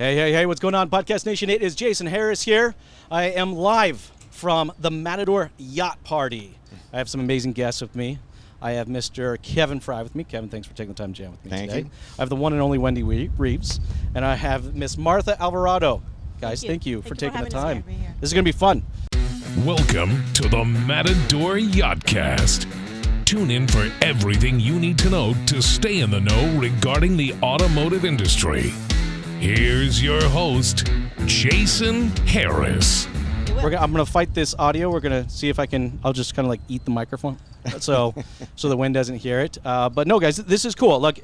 Hey, what's going on, Podcast Nation? It is Jason Harris here. I am live from the Matador Yacht Party. I have some amazing guests with me. I have Mr. Kevin Frye with me. Kevin, thanks for taking the time to jam with me today. Thank you. I have the one and only Wendy Reeves, and I have Miss Martha Alvarado. Guys, thank you for taking the time. This is going to be fun. Welcome to the Matador Yachtcast. Tune in for everything you need to know to stay in the know regarding the automotive industry. Here's your host, Jason Harris. I'm going to fight this audio. We're going to see if I'll just kind of like eat the microphone so the wind doesn't hear it. But no, guys, this is cool. Look,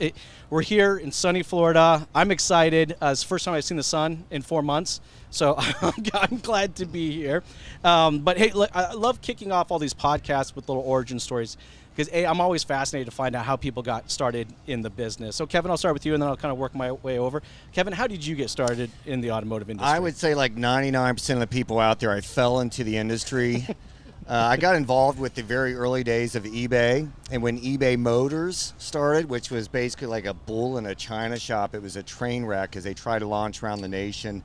we're here in sunny Florida. I'm excited. It's the first time I've seen the sun in 4 months. So I'm glad to be here. But hey, look, I love kicking off all these podcasts with little origin stories because I'm always fascinated to find out how people got started in the business. So Kevin, I'll start with you and then I'll kind of work my way over. Kevin, how did you get started in the automotive industry? I would say like 99% of the people out there, I fell into the industry. I got involved with the very early days of eBay, and when eBay Motors started, which was basically like a bull in a china shop, it was a train wreck as they tried to launch around the nation.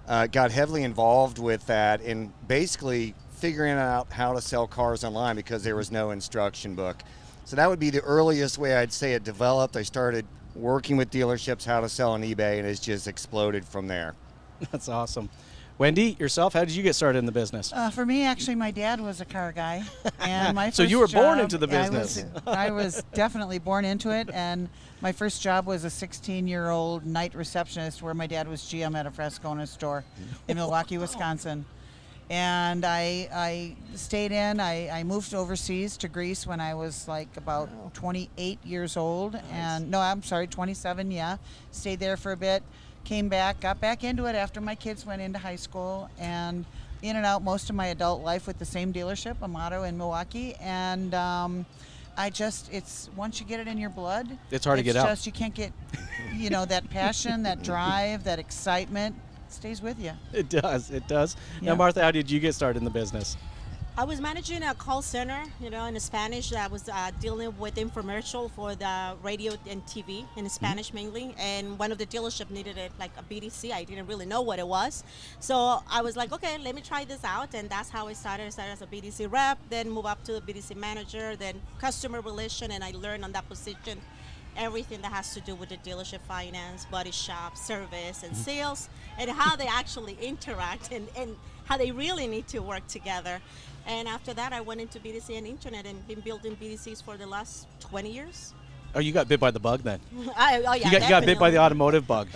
Got heavily involved with that and basically figuring out how to sell cars online because there was no instruction book. So that would be the earliest way I'd say it developed. I started working with dealerships how to sell on eBay, and it's just exploded from there. That's awesome. Wendy, yourself, how did you get started in the business? For me, actually, my dad was a car guy. And my So first you were born job- into the business. I was definitely born into it. And my first job was a 16-year-old night receptionist where my dad was GM at a Frascona store in Milwaukee, Wisconsin. And I stayed in. I moved overseas to Greece when I was like about 28 years old. Nice. And no, I'm sorry, 27, yeah. Stayed there for a bit. Came back, got back into it after my kids went into high school, and in and out most of my adult life with the same dealership, Alvarado in Milwaukee. And it's once you get it in your blood, it's hard to get out. It's just you can't get, that passion, that drive, that excitement stays with you. It does. Yeah. Now, Martha, how did you get started in the business? I was managing a call center, in Spanish. I was dealing with infomercial for the radio and TV in Spanish mainly. And one of the dealership needed like a BDC. I didn't really know what it was. So I was like, okay, let me try this out. And that's how I started. I started as a BDC rep, then move up to the BDC manager, then customer relation. And I learned on that position everything that has to do with the dealership finance, body shop, service, and sales, and how they actually interact and how they really need to work together. And after that, I went into BDC and internet and been building BDCs for the last 20 years. Oh, you got bit by the bug then. Yeah, you got bit by the automotive bug.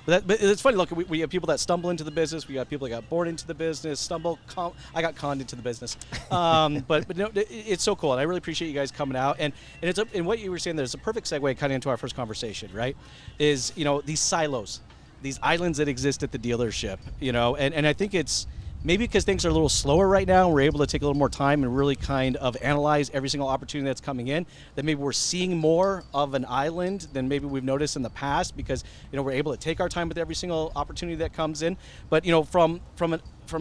But but it's funny. Look, we have people that stumble into the business. We got people that got born into the business. I got conned into the business. But no, it's so cool, and I really appreciate you guys coming out. And and what you were saying, there's a perfect segue kind of into our first conversation, right? Is these silos, these islands that exist at the dealership, and I think it's. Maybe because things are a little slower right now, we're able to take a little more time and really kind of analyze every single opportunity that's coming in, that maybe we're seeing more of an island than maybe we've noticed in the past because, we're able to take our time with every single opportunity that comes in. But, from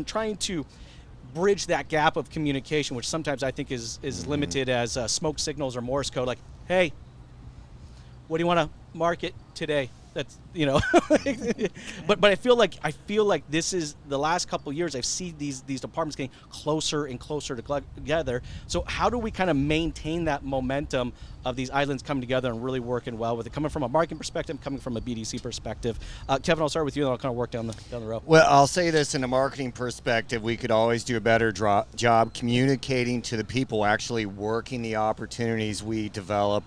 trying to bridge that gap of communication, which sometimes I think is limited as smoke signals or Morse code, like, hey, what do you want to market today? That's but I feel like this is the last couple of years I've seen these departments getting closer and closer together. So how do we kind of maintain that momentum of these islands coming together and really working well with it, coming from a marketing perspective, coming from a BDC perspective? Kevin, I'll start with you, and then I'll kind of work down the road. Well, I'll say this in a marketing perspective, we could always do a better job communicating to the people actually working the opportunities we develop.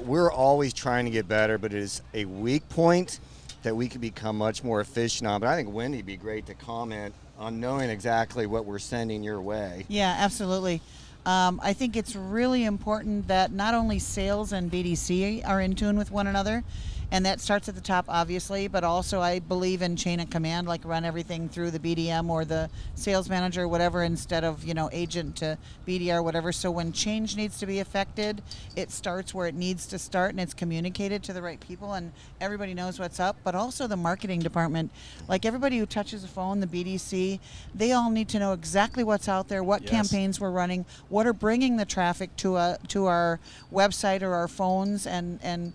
We're always trying to get better, but it is a weak point that we could become much more efficient on. But I think Wendy would be great to comment on knowing exactly what we're sending your way. Yeah, absolutely. I think it's really important that not only sales and BDC are in tune with one another, and that starts at the top, obviously, but also I believe in chain of command, like run everything through the BDM or the sales manager or whatever instead of, agent to BDR, whatever. So when change needs to be affected, it starts where it needs to start and it's communicated to the right people and everybody knows what's up. But also the marketing department, like everybody who touches the phone, the BDC, they all need to know exactly what's out there, what campaigns we're running, what are bringing the traffic to our website or our phones, and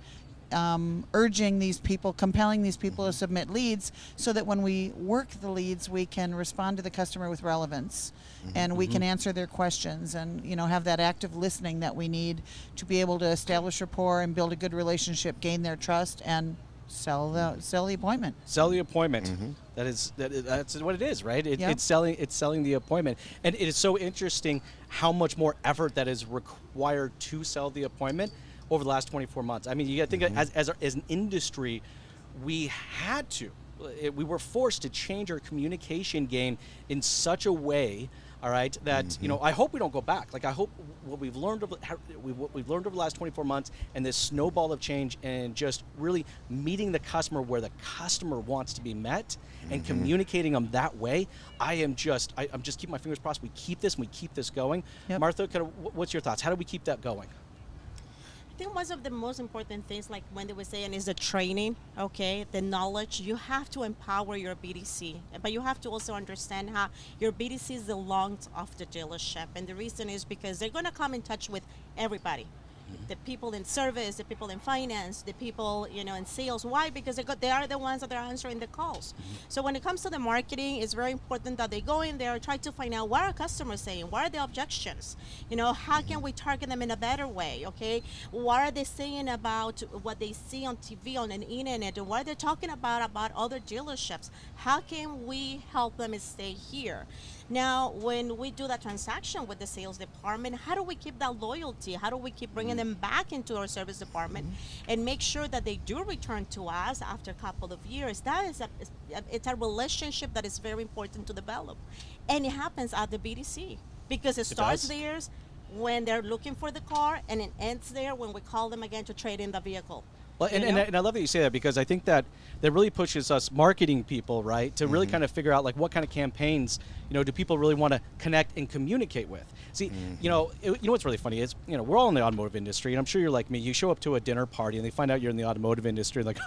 urging these people, compelling these people to submit leads, so that when we work the leads, we can respond to the customer with relevance, and we can answer their questions, and have that active listening that we need to be able to establish rapport and build a good relationship, gain their trust, and sell the appointment. Sell the appointment. That's what it is, right? Yep. It's selling the appointment, and it is so interesting how much more effort that is required to sell the appointment over the last 24 months. I mean, you got to think as an industry, we had to. We were forced to change our communication game in such a way, all right, that I hope we don't go back. Like, I hope what we've learned over the last 24 months, and this snowball of change, and just really meeting the customer where the customer wants to be met, and communicating them that way. I'm just keeping my fingers crossed. We keep this and we keep this going. Yep. Martha, what's your thoughts? How do we keep that going? I think one of the most important things, like Wendy was saying, is the training, okay, the knowledge. You have to empower your BDC, but you have to also understand how your BDC is the lungs of the dealership. And the reason is because they're going to come in touch with everybody. The people in service, the people in finance, the people in sales. Why? Because they are the ones that are answering the calls. So when it comes to the marketing, it's very important that they go in there and try to find out what are customers saying, what are the objections, how can we target them in a better way, okay? What are they saying about what they see on TV, on the internet, and what are they talking about other dealerships? How can we help them stay here? Now, when we do that transaction with the sales department, how do we keep that loyalty? How do we keep bringing them back into our service department and make sure that they do return to us after a couple of years? It's a relationship that is very important to develop. And it happens at the BDC because it starts there when they're looking for the car, and it ends there when we call them again to trade in the vehicle. Well, and I love that you say that, because I think that really pushes us marketing people, right, to really kind of figure out, like, what kind of campaigns, do people really want to connect and communicate with. See, what's really funny is, we're all in the automotive industry, and I'm sure you're like me. You show up to a dinner party, and they find out you're in the automotive industry, like,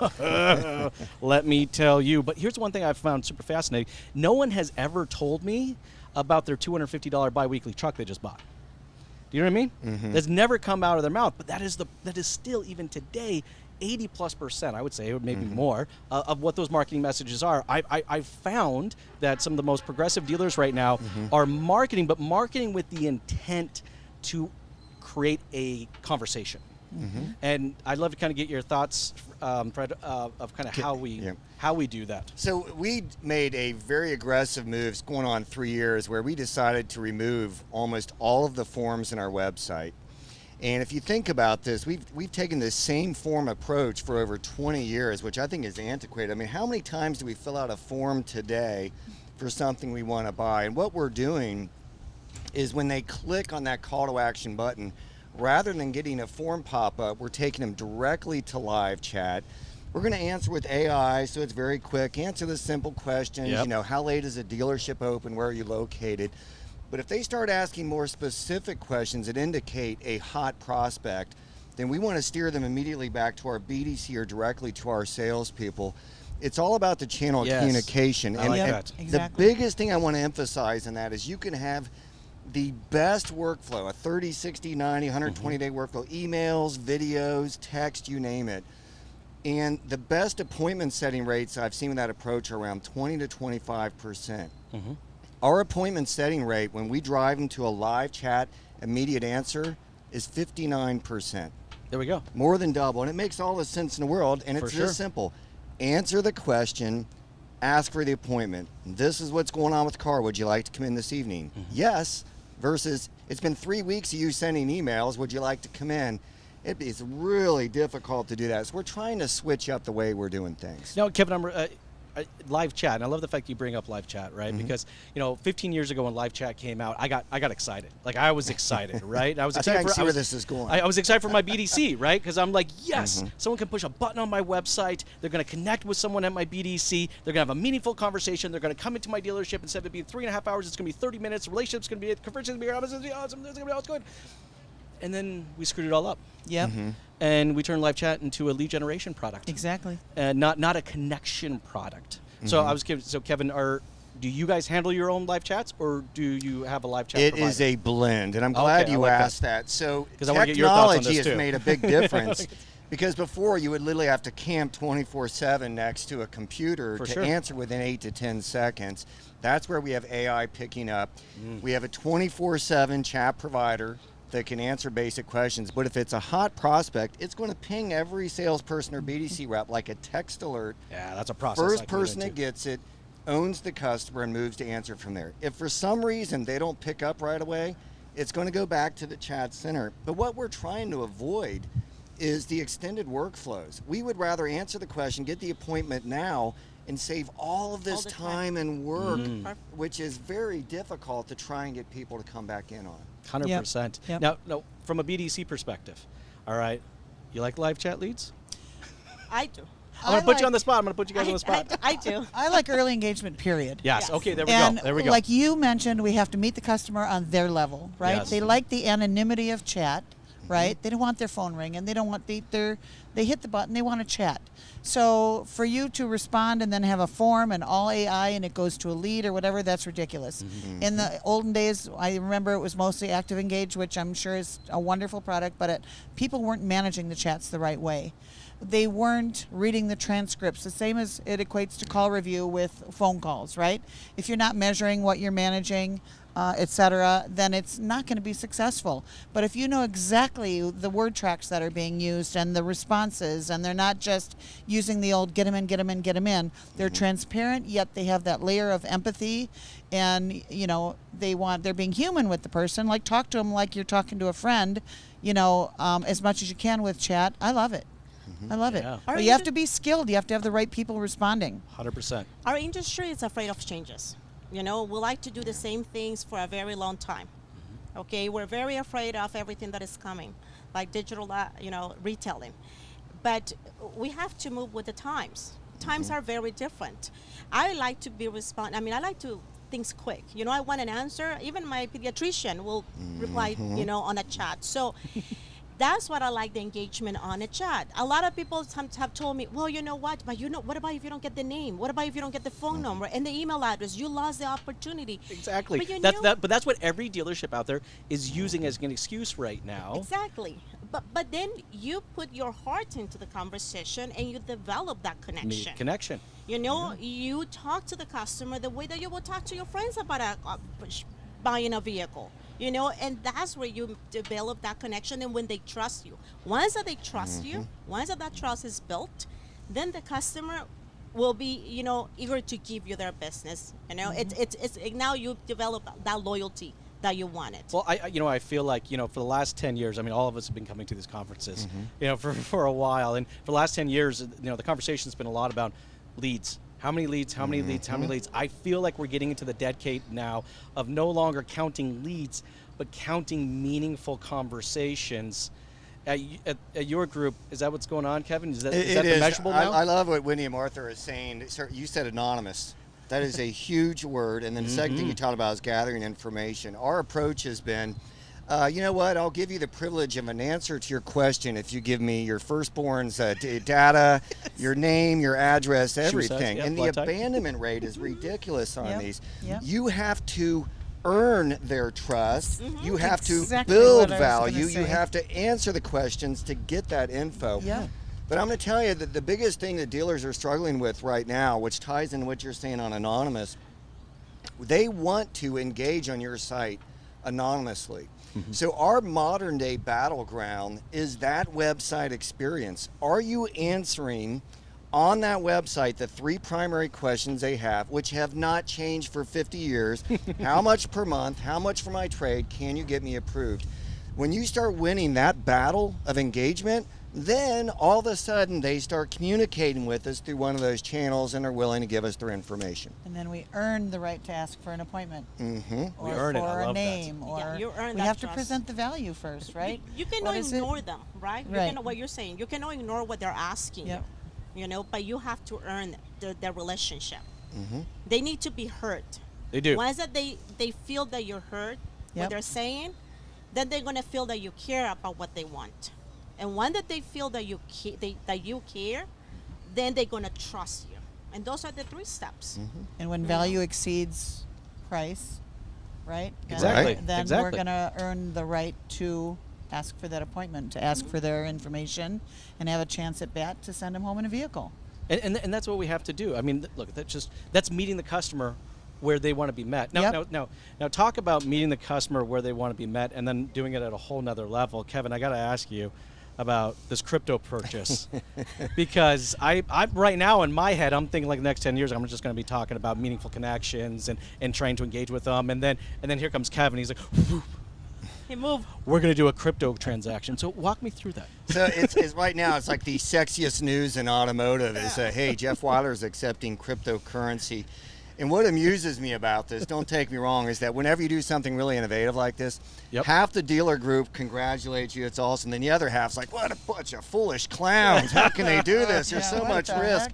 let me tell you. But here's one thing I've found super fascinating. No one has ever told me about their $250 biweekly truck they just bought. Do you know what I mean? That's never come out of their mouth, but that is still, even today, 80+%, I would say, or maybe more, of what those marketing messages are. I've found that some of the most progressive dealers right now are marketing, but marketing with the intent to create a conversation. And I'd love to kind of get your thoughts, Fred, of kind of how we do that. So we made a very aggressive move, it's going on 3 years, where we decided to remove almost all of the forms in our website. And if you think about this, we've taken the same form approach for over 20 years, which I think is antiquated. I mean, how many times do we fill out a form today for something we want to buy? And what we're doing is, when they click on that call to action button, rather than getting a form pop-up, we're taking them directly to live chat. We're going to answer with AI, so it's very quick. Answer the simple questions, how late is a dealership open, where are you located? But if they start asking more specific questions that indicate a hot prospect, then we want to steer them immediately back to our BDC or directly to our salespeople. It's all about the channel of communication. I like that. Exactly. The biggest thing I want to emphasize in that is you can have the best workflow, a 30, 60, 90, 120-day workflow, emails, videos, text, you name it. And the best appointment setting rates I've seen with that approach are around 20 to 25%. Our appointment setting rate, when we drive into a live chat, immediate answer, is 59%. There we go. More than double. And it makes all the sense in the world. And it's this simple. Answer the question, ask for the appointment. This is what's going on with the car. Would you like to come in this evening? Yes. Versus, it's been 3 weeks of you sending emails. Would you like to come in? It's really difficult to do that. So we're trying to switch up the way we're doing things. Now, Kevin, live chat, and I love the fact you bring up live chat, right? Because 15 years ago when live chat came out, I got excited. Like, I was excited, right? I was excited. I can see where this is going. I was excited for my BDC, right? Because I'm like, yes, someone can push a button on my website. They're going to connect with someone at my BDC. They're going to have a meaningful conversation. They're going to come into my dealership. Instead of it being 3.5 hours, it's going to be 30 minutes. The relationship's going to be, conversation's going to be awesome. There's going to be all good. And then we screwed it all up. Yep. And we turned live chat into a lead generation product. Exactly. And not a connection product. So I was curious. So Kevin, do you guys handle your own live chats, or do you have a live chat provider? It is a blend, and I'm glad you asked that. So I wanna get your thoughts on technology this has too. made a big difference Because before you would literally have to camp 24/7 next to a computer For to sure. answer within 8 to 10 seconds. That's where we have AI picking up. We have a 24/7 chat provider that can answer basic questions. But if it's a hot prospect, it's going to ping every salesperson or BDC rep like a text alert. Yeah, that's a process. I First can get person that into. gets it owns the customer and moves to answer from there. If for some reason they don't pick up right away, it's going to go back to the chat center. But what we're trying to avoid is the extended workflows. We would rather answer the question, get the appointment now, and save all of this All the time and work, Perfect. which is very difficult to try and get people to come back in on. 100%. Yep. Now, from a BDC perspective, all right, you like live chat leads? I do. I'm going to put you on the spot. I'm going to put you guys on the spot. I do. I like early engagement, period. Yes. Yes. Okay, there we And go. There we go. like you mentioned, we have to meet the customer on their level, right? Yes. They like the anonymity of chat, right? They don't want their phone ringing. They don't want they hit the button. They want to chat. So for you to respond and then have a form and all AI and it goes to a lead or whatever, that's ridiculous. In the olden days, I remember it was mostly Active Engage, which I'm sure is a wonderful product, but people weren't managing the chats the right way. They weren't reading the transcripts, the same as it equates to call review with phone calls, right? If you're not measuring what you're managing, et cetera, then it's not going to be successful. But if you know exactly the word tracks that are being used and the responses, and they're not just using the old get them in, get them in, get them in, they're transparent, yet they have that layer of empathy, and they're being human with the person. Like, talk to them like you're talking to a friend, as much as you can with chat. I love it. I love it. Yeah. Are But you you have ju- to be skilled. You have to have the right people responding. 100%. Our industry is afraid of changes. We like to do the same things for a very long time. Okay, we're very afraid of everything that is coming, like digital, retailing. But we have to move with the times. Times are very different. I like to be I like to things quick. I want an answer. Even my pediatrician will reply, on a chat. So that's what I like, the engagement on a chat. A lot of people have told me, well, you know what? But what about if you don't get the name? What about if you don't get the phone number and the email address? You lost the opportunity. Exactly. But But that's what every dealership out there is using as an excuse right now. Exactly. But then you put your heart into the conversation and you develop that connection. Connection. You talk to the customer the way that you would talk to your friends about buying a vehicle. And that's where you develop that connection, and when they trust you. Once that they trust you, once that trust is built, then the customer will be, eager to give you their business. It's now you develop that loyalty that you wanted. Well, I feel like, for the last 10 years, all of us have been coming to these conferences, for a while. And for the last 10 years, the conversation's been a lot about leads. How many leads, how many leads, how many leads? I feel like we're getting into the decade now of no longer counting leads, but counting meaningful conversations. At your group, is that what's going on, Kevin? Is that the measurable now? I love what Wendy and Martha are saying. Sir, you said anonymous. That is a huge word. And then the second thing you talked about is gathering information. Our approach has been, you know what? I'll give you the privilege of an answer to your question if you give me your firstborn's data, your name, your address, everything. yeah, And the blood type. abandonment rate is ridiculous on Yep, these. yep. You have to earn their trust. You have Exactly to build what I was gonna value. You say. have to answer the questions to get that info. Yeah. But I'm going to tell you that the biggest thing that dealers are struggling with right now, which ties into what you're saying on anonymous, they want to engage on your site anonymously. So our modern day battleground is that website experience. Are you answering on that website the three primary questions they have, which have not changed for 50 years? How much per month? How much for my trade? Can you get me approved? When you start winning that battle of engagement, then all of a sudden they start communicating with us through one of those channels and are willing to give us their information. And then we earn the right to ask for an appointment. We Or earn it. I for a love that. name. Yeah, Or you earn we that have to trust. present the value first, right? You What cannot is it? ignore them, right? You Right. cannot, what you're saying. You cannot ignore what they're asking Yep. you. But you have to earn their relationship. They need to be heard. They do. Once that they feel that you're heard, what Yep. they're saying, then they're gonna feel that you care about what they want. And when that they feel that you care, then they're gonna trust you. And those are the 3 steps. And when value exceeds price, right? Exactly, Then we're exactly. going to earn the right to ask for that appointment, to ask for their information, and have a chance at bat to send them home in a vehicle. And that's what we have to do. I mean, look, that's meeting the customer where they want to be met. Now, talk about meeting the customer where they want to be met, and then doing it at a whole nother level. Kevin, I got to ask you about this crypto purchase because I right now in my head I'm thinking like the next 10 years I'm just going to be talking about meaningful connections and trying to engage with them, and then here comes Kevin. He's like, Hey, move. we're going to do a crypto transaction. So walk me through that. So it's right now, it's like the sexiest news in automotive is, hey, Jeff Wyler's accepting cryptocurrency. And what amuses me about this, don't take me wrong, is that whenever you do something really innovative like this, half the dealer group congratulates you, it's awesome. Then the other half's like, what a bunch of foolish clowns. How can they do this? There's so much risk.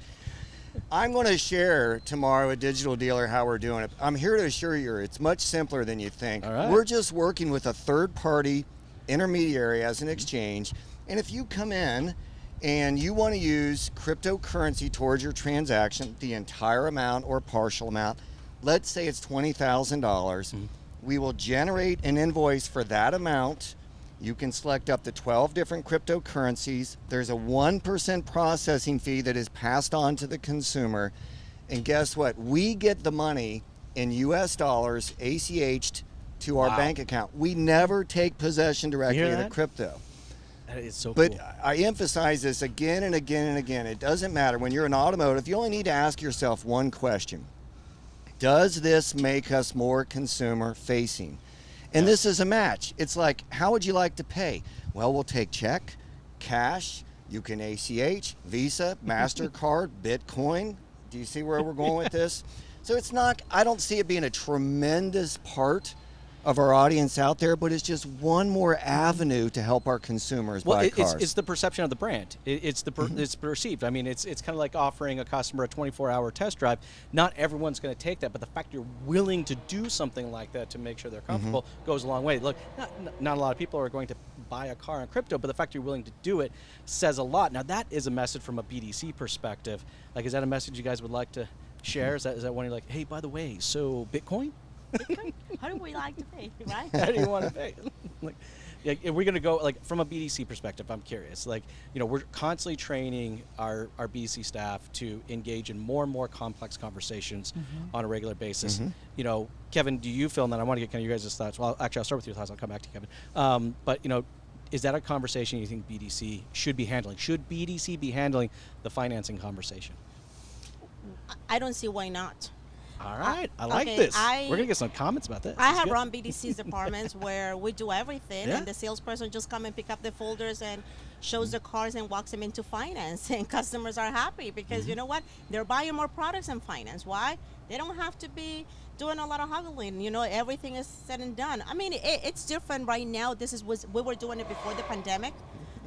I'm going to share tomorrow at Digital Dealer how we're doing it. I'm here to assure you it's much simpler than you think. All right. We're just working with a third-party intermediary as an exchange. And if you come in and you want to use cryptocurrency towards your transaction, the entire amount or partial amount, let's say it's $20,000, we will generate an invoice for that amount. You can select up to 12 different cryptocurrencies. There's a 1% processing fee that is passed on to the consumer. And guess what? We get the money in US dollars ACH'd to our bank account. We never take possession directly of the crypto. That is so But cool. I emphasize this again and again and again. It doesn't matter. When you're in automotive, you only need to ask yourself one question. Does this make us more consumer facing? And this is a match. It's like, how would you like to pay? Well, we'll take check, cash, you can ACH, Visa, MasterCard, Bitcoin. Do you see where we're going with this? So it's not, I don't see it being a tremendous part of our audience out there, but it's just one more avenue to help our consumers buy cars. It's the perception of the brand. It's perceived. I mean, it's kind of like offering a customer a 24-hour test drive. Not everyone's going to take that, but the fact you're willing to do something like that to make sure they're comfortable goes a long way. Look, not a lot of people are going to buy a car in crypto, but the fact you're willing to do it says a lot. Now, that is a message from a BDC perspective. Like, is that a message you guys would like to share? Is that when you're like, hey, by the way, so Bitcoin? How do we like to pay, right? How do you want to pay? Like, if we're going to go, like, from a BDC perspective, I'm curious. Like, we're constantly training our BDC staff to engage in more and more complex conversations on a regular basis. Kevin, do you feel, and then I want to get kind of your guys' thoughts. Well, actually, I'll start with your thoughts. I'll come back to you, Kevin. But, is that a conversation you think BDC should be handling? Should BDC be handling the financing conversation? I don't see why not. All right, I like okay, this. We're going to get some comments about this. I This is have good. run BDC's departments where we do everything, Yeah. and the salesperson just come and pick up the folders and shows the cars and walks them into finance, and customers are happy because you know what? They're buying more products in finance. Why? They don't have to be doing a lot of haggling. Everything is said and done. I mean, it's different right now. We were doing it before the pandemic,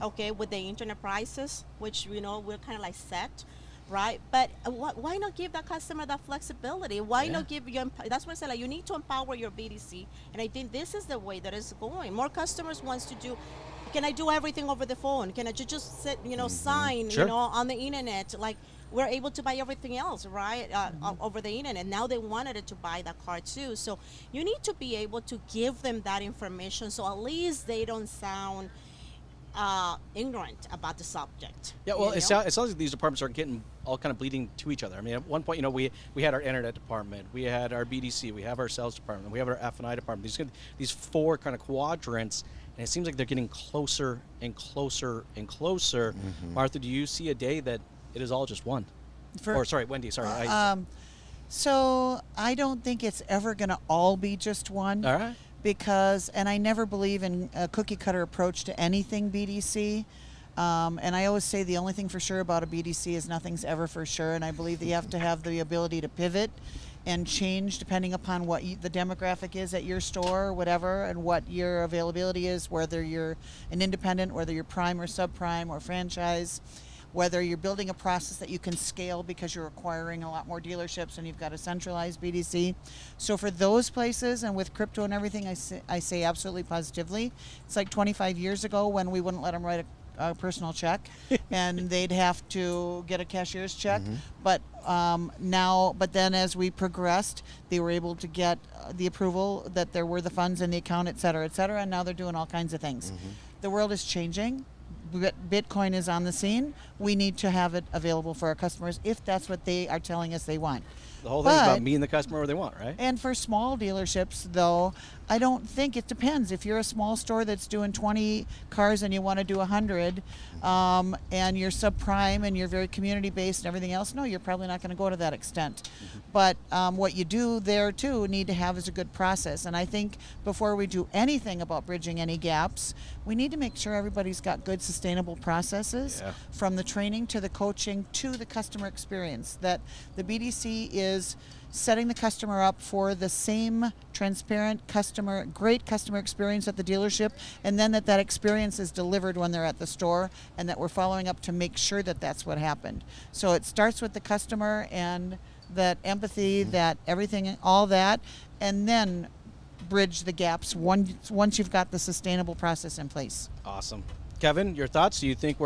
okay, with the internet prices, which we're kind of like set. Right, but why not give that customer that flexibility? Why not give you? That's why I said you need to empower your BDC, and I think this is the way that it's going. More customers wants to do. Can I do everything over the phone? Can I just sit, sign, Sure. on the internet? Like we're able to buy everything else, right, over the internet. Now they wanted it to buy that car too. So you need to be able to give them that information, so at least they don't sound ignorant about the subject. Yeah, well, it sounds like these departments are getting all kind of bleeding to each other. I mean, at one point, we had our internet department, we had our BDC, we have our sales department, we have our F&I department. These four kind of quadrants, and it seems like they're getting closer and closer and closer. Martha, do you see a day that it is all just one? Sorry, Wendy, sorry. So I don't think it's ever going to all be just one. All right. Because, and I never believe in a cookie cutter approach to anything BDC. And I always say the only thing for sure about a BDC is nothing's ever for sure. And I believe that you have to have the ability to pivot and change depending upon what the demographic is at your store or whatever, and what your availability is, whether you're an independent, whether you're prime or subprime or franchise, whether you're building a process that you can scale because you're acquiring a lot more dealerships and you've got a centralized BDC. So for those places, and with crypto and everything, I say absolutely positively. It's like 25 years ago when we wouldn't let them write a personal check, and they'd have to get a cashier's check. But but then as we progressed, they were able to get the approval that there were the funds in the account, et cetera, and now they're doing all kinds of things. The world is changing. Bitcoin is on the scene. We need to have it available for our customers if that's what they are telling us they want. The whole thing's about meeting the customer where they want, right? And for small dealerships, though, I don't think it depends. If you're a small store that's doing 20 cars and you want to do 100, and you're subprime and you're very community-based and everything else, no, you're probably not going to go to that extent. But what you do there, too, need to have is a good process. And I think before we do anything about bridging any gaps, we need to make sure everybody's got good, sustainable processes, from the training to the coaching to the customer experience, that the BDC is setting the customer up for the same transparent great customer experience at the dealership, and then that experience is delivered when they're at the store, and that we're following up to make sure that that's what happened. So it starts with the customer and that empathy, that everything, all that, and then bridge the gaps once you've got the sustainable process in place. Awesome. Kevin, your thoughts? Do you think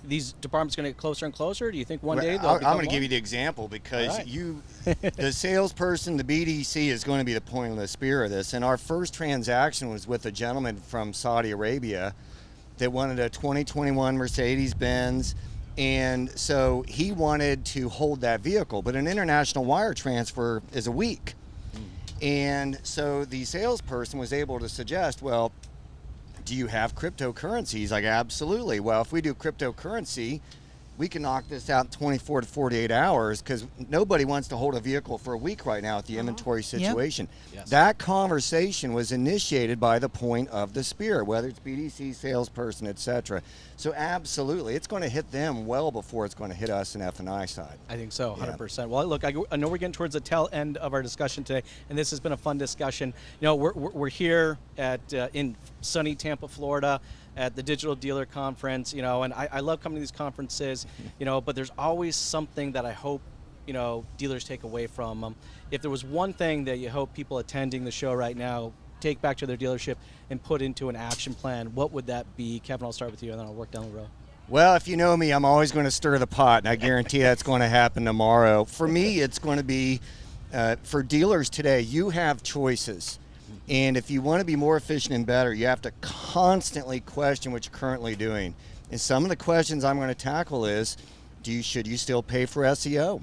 these departments going to get closer and closer? Do you think one day they'll I'm become going to one? give you the example because Right. the salesperson, the BDC is going to be the point and the spear of this. And our first transaction was with a gentleman from Saudi Arabia that wanted a 2021 Mercedes-Benz. And so he wanted to hold that vehicle, but an international wire transfer is a week. And so the salesperson was able to suggest, well, do you have cryptocurrency? He's like, absolutely. Well, if we do cryptocurrency, we can knock this out in 24 to 48 hours because nobody wants to hold a vehicle for a week right now at the inventory situation. Yes. That conversation was initiated by the point of the spear, whether it's BDC, salesperson, etc. So absolutely, it's going to hit them well before it's going to hit us in F&I side. I think so, 100%. Well, look, I know we're getting towards the tail end of our discussion today, and this has been a fun discussion. You know, we're here in sunny Tampa, Florida, at the Digital Dealer Conference, you know, and I love coming to these conferences, you know, but there's always something that I hope, you know, dealers take away from them. If there was one thing that you hope people attending the show right now take back to their dealership and put into an action plan, what would that be? Kevin, I'll start with you, and then I'll work down the road. Well, if you know me, I'm always going to stir the pot, and I guarantee that's going to happen tomorrow. For me, it's going to be, for dealers today, you have choices. And if you want to be more efficient and better, you have to constantly question what you're currently doing. And some of the questions I'm going to tackle is, should you still pay for SEO?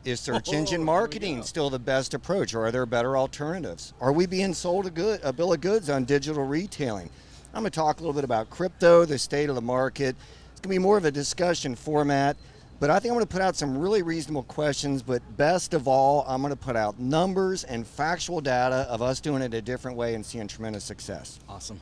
Is search engine marketing still the best approach, or are there better alternatives? Are we being sold a bill of goods on digital retailing? I'm going to talk a little bit about crypto, the state of the market. It's going to be more of a discussion format. But I think I'm going to put out some really reasonable questions, but best of all, I'm going to put out numbers and factual data of us doing it a different way and seeing tremendous success. Awesome.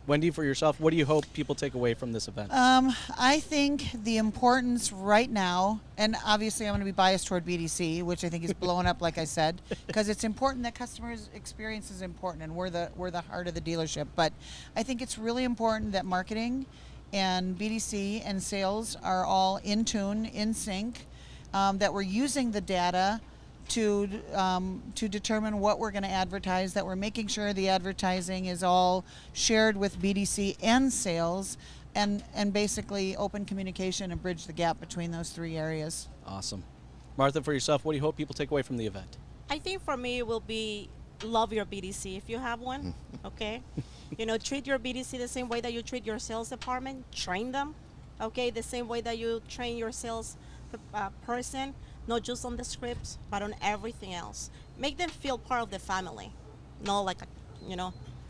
Wendy, for yourself, what do you hope people take away from this event? I think the importance right now, and obviously I'm going to be biased toward BDC, which I think is blowing up, like I said, because it's important that customers' experience is important, and we're the heart of the dealership. But I think it's really important that marketing and BDC and sales are all in tune, in sync, that we're using the data to determine what we're going to advertise, that we're making sure the advertising is all shared with BDC and sales, and basically open communication and bridge the gap between those three areas. Awesome. Martha, for yourself, what do you hope people take away from the event? I think for me it will be love your BDC if you have one, okay? You know, treat your BDC the same way that you treat your sales department. Train them, okay? The same way that you train your sales person, not just on the scripts, but on everything else. Make them feel part of the family, not like a,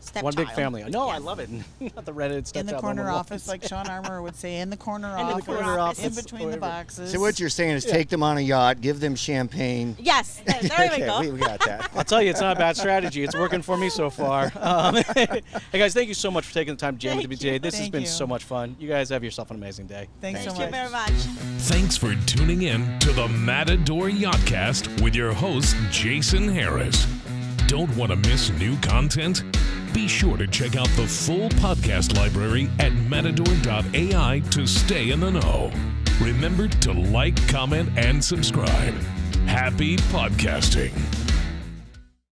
stepchild. One big family. No, Yes. I love it. Not the redheaded stepchild. In the corner number one. office, like Sean Armour would say, in the corner In the office, corner office. in between the boxes. So what you're saying is take them on a yacht, give them champagne. Yes, there we go. we got that. I'll tell you, it's not a bad strategy. It's working for me so far. Hey, guys, thank you so much for taking the time to jam with me today. This has Thank been you. so much fun. You guys have yourself an amazing day. Thanks so Thank much. you very much. Thanks for tuning in to the Matador Yachtcast with your host, Jason Harris. Don't want to miss new content? Be sure to check out the full podcast library at matador.ai to stay in the know. Remember to like, comment, and subscribe. Happy podcasting.